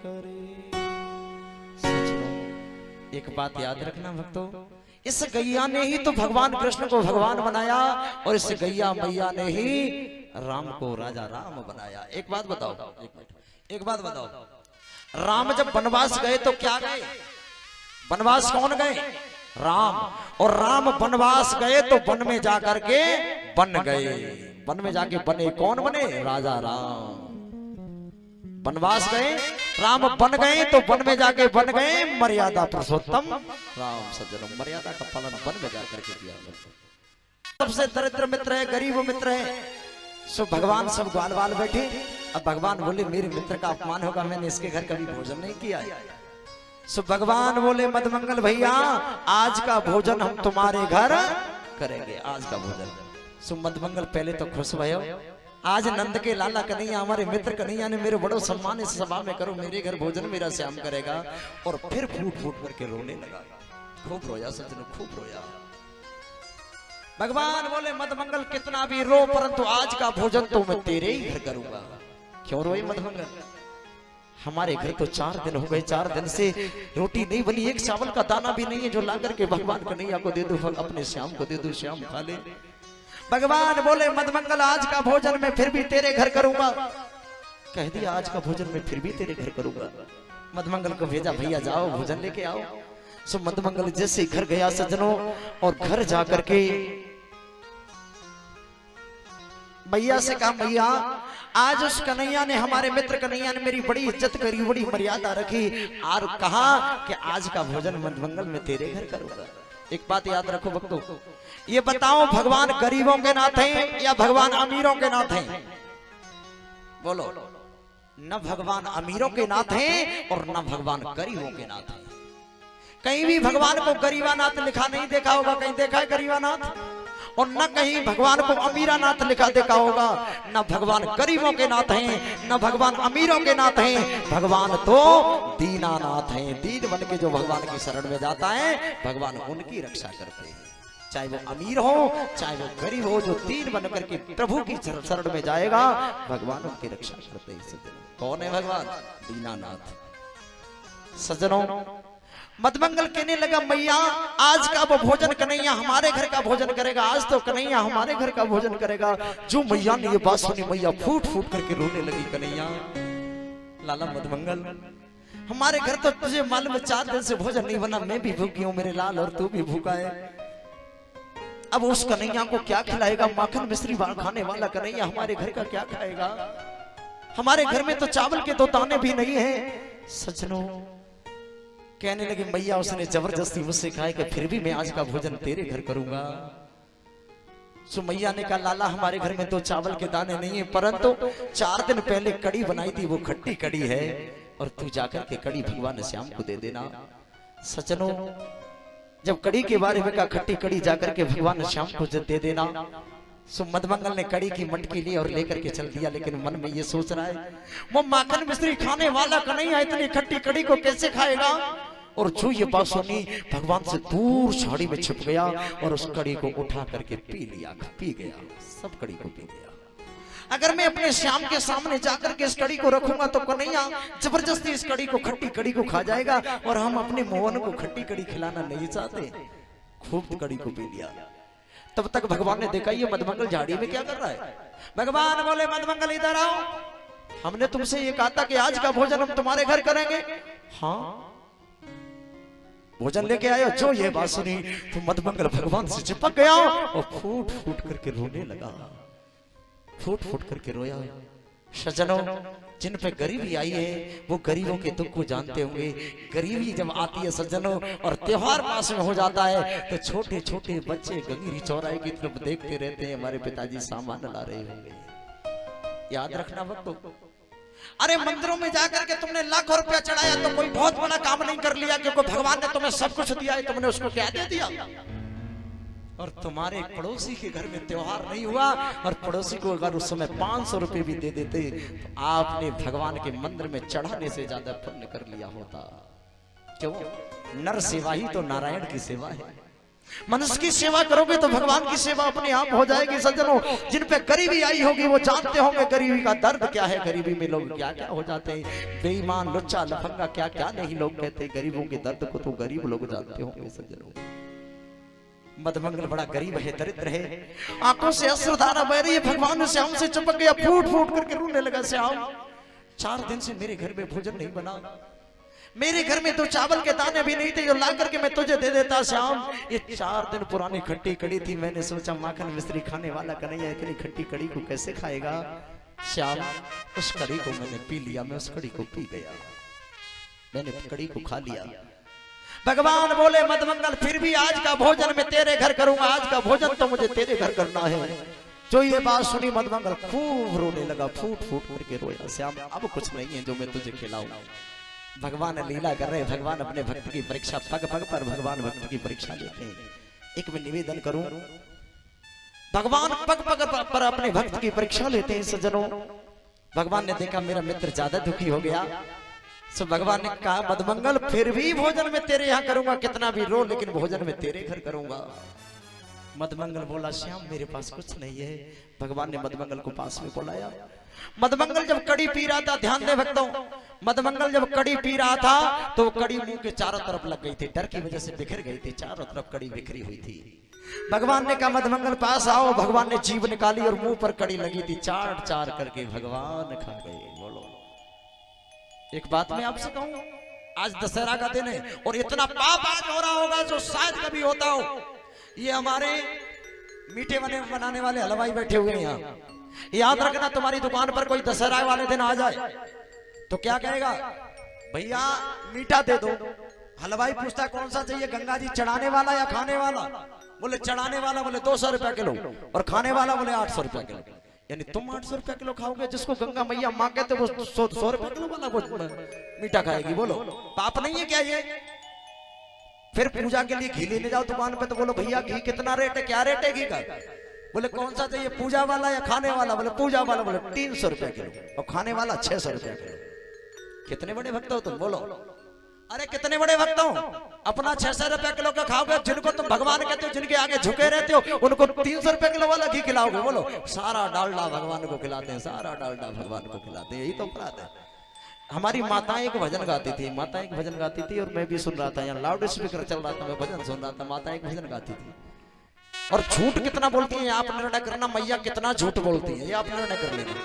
करे। सचनो एक बात याद रखना भक्तों, इस गैया ने ही तो भगवान कृष्ण को भगवान बनाया और इस गैया मैया ने ही राम को राजा राम बनाया। एक बात बताओ, एक बात बताओ, राम जब वनवास गए तो क्या गए? वनवास कौन गए? राम। और राम वनवास गए तो वन में जाकर के बन गए। वन में जाके बने, कौन बने? राजा राम। वनवास गए, राम बन गए तो वन में जाके बन गए मर्यादा पुरुषोत्तम राम। सज्जनों, मर्यादा का पालन वन में जाकर के किया। सबसे दरिद्र मित्र है, गरीब मित्र है। सो भगवान सब ग्वाल बाल बैठे। अब भगवान बोले मेरे मित्र का अपमान होगा, मैंने इसके घर कभी भोजन नहीं किया। सो भगवान बोले मदमंगल भैया आज का भोजन हम तुम्हारे घर करेंगे, आज का भोजन। सो मदमंगल पहले तो खुश भयो, आज नंद के लाला कन्हैया हमारे मित्र कन्हैया ने मेरे बड़ो सम्मान इस सभा में करो, मेरे घर भोजन मेरा श्याम करेगा। और फिर फूट फूट करके रोने लगा। खूब रोया सज्जनों, खूब रोया। भगवान बोले मदमंगल कितना भी रो परंतु आज का भोजन तो मैं तेरे ही घर करूंगा। क्यों रोए मदमंगल? हमारे घर तो 4 दिन हो गए, 4 दिन से रोटी नहीं बनी, एक चावल का दाना भी नहीं है जो ला करके भगवान कन्हैया को दे दो, अपने श्याम को दे दो, श्याम खा ले। भगवान बोले मदमंगल आज का भोजन मैं फिर भी तेरे घर करूंगा। कह दिया आज का भोजन मैं फिर भी तेरे घर करूंगा। मदमंगल को भेजा, भैया जाओ भोजन लेके आओ। सो मदमंगल जैसे घर गया सज्जनों, और घर जाकर के मैया से कहा मैया आज उस कन्हैया ने, हमारे मित्र कन्हैया ने मेरी बड़ी इज्जत करी, बड़ी मर्यादा रखी और कहा कि आज का भोजन मदमंगल मैं तेरे घर करूंगा। एक बात याद रखो भक्तों, ये बताओ भगवान गरीबों के नाथ हैं या भगवान अमीरों के नाथ हैं? बोलो। न भगवान अमीरों के नाथ हैं और न भगवान गरीबों के नाथ हैं। कहीं भी भगवान को गरीबानाथ लिखा नहीं देखा होगा, कहीं देखा है गरीबानाथ? और न कहीं भगवान को अमीरानाथ लिखा देखा होगा। न भगवान गरीबों के नाथ हैं, न भगवान अमीरों के नाथ हैं। भगवान तो दीनानाथ हैं। दीन बन के जो भगवान की शरण में जाता है भगवान उनकी रक्षा करते हैं, चाहे वो अमीर हो चाहे वो गरीब हो। जो दीन बन करके प्रभु की शरण में जाएगा भगवान उनकी रक्षा करते हैं। कौन है भगवान? दीनानाथ। सज्जनों, मदमंगल कहने लगा मैया आज का वो भोजन कन्हैया हमारे घर का भोजन करेगा, आज तो कन्हैया हमारे घर का भोजन करेगा। जो मैया ने ये बात सुनी मैया फूट फूट करके रोने लगी। कन्हैया लाला मदमंगल हमारे घर तो तुझे मालूम 4 दिन से भोजन नहीं बना, मैं भी भूखी हूँ मेरे लाल और तू भी भूखा है। अब उस कन्हैया को क्या खिलाएगा? माखन मिश्री खाने वाला कन्हैया हमारे घर का क्या खाएगा? हमारे घर में तो चावल के 2 दाने भी नहीं है। सज्जनों कहने लगे मैया उसने जबरदस्ती मुझसे कहा कि फिर भी मैं आज का भोजन तेरे घर करूंगा। सो मैया ने कहा लाला हमारे घर में तो चावल के दाने नहीं है, परंतु 4 दिन पहले कड़ी बनाई थी, वो खट्टी कड़ी है और तू जाकर के कड़ी भगवान श्याम को दे देना। सज्जनों जब कड़ी के बारे में कहा खट्टी कड़ी जाकर के भगवान श्याम को दे देना। सो मदमंगल ने कड़ी की मटकी ली और लेकर के चल दिया, लेकिन मन में ये सोच रहा है वो माखन मिश्री खाने वाला कन्हैया इतनी खट्टी कड़ी को कैसे खाएगा। और जो ये बात सुनी भगवान से दूर झाड़ी में छिप गया और उस कड़ी को उठा करके पी लिया, पी गया, सब कड़ी को पी गया। अगर मैं अपने श्याम के सामने जाकर के इस कड़ी को रखूंगा तो कन्हैया जबरदस्ती इस कड़ी को खट्टी कड़ी को खा जाएगा और हम अपने मोहन को खट्टी कड़ी खिलाना नहीं चाहते। खूब कड़ी को पी लिया। तब तक भगवान ने देखा ये मदमंगल झाड़ी में क्या कर रहा है। भगवान बोले मदमंगल इधर आओ, हमने तुमसे ये कहा था कि आज का भोजन हम तुम्हारे घर करेंगे। हाँ भोजन लेके आयो। जो ये बात सुनी तो मदमंगल भगवान से चिपक गया और फूट फूट करके रोने लगा, फूट फूट करके रोया। सज्जनों जिन पे गरीबी आई है वो गरीबों के दुख को जानते होंगे। गरीबी जब आती है सज्जनों और त्योहार पास में हो जाता है तो छोटे छोटे बच्चे गंगीरी चौराहे की तरफ देखते रहते हैं, हमारे पिताजी सामान ला रहे होंगे। याद रखना वक्तों, अरे मंदिरों में जाकर के तुमने लाखों रुपया चढ़ाया तो कोई बहुत बड़ा काम नहीं कर लिया, क्योंकि भगवान ने तुम्हें सब कुछ दिया है, तुमने उसको क्या दे दिया। और तुम्हारे पड़ोसी के घर में त्योहार नहीं हुआ और पड़ोसी को अगर उस समय 500 रुपए भी दे देते तो आपने भगवान के मंदिर में चढ़ाने से ज्यादा पुण्य कर लिया होता। क्यों? नर सेवा ही तो नारायण की सेवा है। मनुष्य की सेवा करोगे तो भगवान की सेवा अपने आप हो जाएगी। सज्जनों, जिन पे गरीबी आई होगी वो जानते होंगे गरीबी का दर्द क्या है। गरीबी में लोग क्या क्या हो जाते हैं, बेईमान, लुच्चा, लफंगा, क्या क्या नहीं लोग कहते। गरीबों के दर्द को तो गरीब लोग जानते होंगे। सज्जनों, मदमंगल बड़ा गरीब है, दरिद्र है, आंखों से अश्रुधारा बह रही है। भगवान श्याम से चिपक गया, फूट फूट करके रोने लगा। श्याम, 4 दिन से मेरे घर में भोजन नहीं बना, मेरे घर में तो चावल के दाने भी नहीं थे जो ला करके मैं तुझे दे देता। श्याम, ये 4 दिन पुरानी खट्टी कड़ी थी, मैंने सोचा माखन मिश्री खाने वाला कन्हैया इतनी खट्टी कड़ी को कैसे खाएगा। श्याम, उस कड़ी को मैंने पी लिया, मैं उस कड़ी को पी गया, मैंने कड़ी को खा लिया। भगवान बोले मदमंगल फिर भी आज का भोजन मैं तेरे घर करूंगा, आज का भोजन तो मुझे तेरे घर करना है। जो ये बात सुनी मदमंगल खूब रोने लगा, फूट फूट करके रोया। श्याम, अब कुछ नहीं है जो मैं तुझे खिलाऊं। भगवान लीला कर रहे, भगवान अपने भक्त की परीक्षा, पग पग पर भगवान भक्त की परीक्षा लेते हैं। एक मैं निवेदन करूं, भगवान पग पग पर अपने भक्त की परीक्षा लेते हैं। सज्जनों, भगवान ने देखा मेरा मित्र ज्यादा दुखी हो गया, सो भगवान ने कहा मदमंगल फिर भी भोजन में तेरे यहाँ करूंगा, कितना भी रो लेकिन भोजन में तेरे घर करूंगा। मदमंगल बोला श्याम मेरे पास कुछ नहीं है। भगवान ने मदमंगल को पास में बुलाया। मदमंगल जब कड़ी पी रहा था, ध्यान दे भक्तों, मदमंगल जब कड़ी पी रहा था तो कड़ी मुंह के चारों तरफ लग गई थी, डर की वजह से बिखर गई थी, चारों तरफ कड़ी बिखरी हुई थी। भगवान ने कहा मदमंगल पास आओ। भगवान ने जीभ निकाली और मुंह पर कड़ी लगी थी, चाट चार करके भगवान खा गए। बोलो, एक बात मैं आपसे कहूं, आज दशहरा का दिन है और इतना पाप आज हो रहा होगा जो शायद कभी होता हो। ये हमारे मीठे बनाने वाले हलवाई बैठे हुए हैं यहाँ, याद रखना तुम्हारी दुकान पर कोई दशहरा वाले दिन आ जाए तो क्या कहेगा, भैया मीठा दे दो। हलवाई पूछता कौन सा चाहिए, गंगा जी चढ़ाने वाला या खाने वाला? बोले चढ़ाने वाला बोले 200 रुपया किलो और खाने वाला बोले 800 रुपया किलो। यानी तुम 800 रुपया किलो खाओगे, जिसको गंगा मैया माँ कहते वो 100 रुपया किलो वाला वो मीठा खाएगी। बोलो पाप नहीं है क्या ये? फिर पूजा के लिए घी लेने जाओ दुकान पे तो बोलो भैया घी कितना रेट है, क्या रेट है घी का? बोले कौन सा चाहिए, पूजा वाला या खाने वाला? बोले पूजा वाला। बोले 300 रुपया किलो और खाने वाला 600 रुपया किलो। कितने बड़े भक्त हो तुम? बोलो, अरे कितने बड़े भक्त हो? अपना 600 रुपया किलो का खाओगे, जिनको तुम भगवान कहते हो, जिनके आगे झुके रहते हो, उनको 300 रुपया किलो वाला घी खिलाओगे। बोलो, सारा डालडा भगवान को खिलाते हैं, सारा डालडा भगवान को खिलाते हैं। यही तो अपराध है। हमारी माताएं एक भजन गाती थी, माताएं एक भजन गाती थी और मैं भी सुन रहा था, यहाँ लाउड स्पीकर चल रहा था, मैं भजन सुन रहा था, माताएं एक भजन गाती थी। और झूठ कितना बोलती है आप निर्णय करना, मैया कितना झूठ बोलती है ये आप निर्णय कर लेना।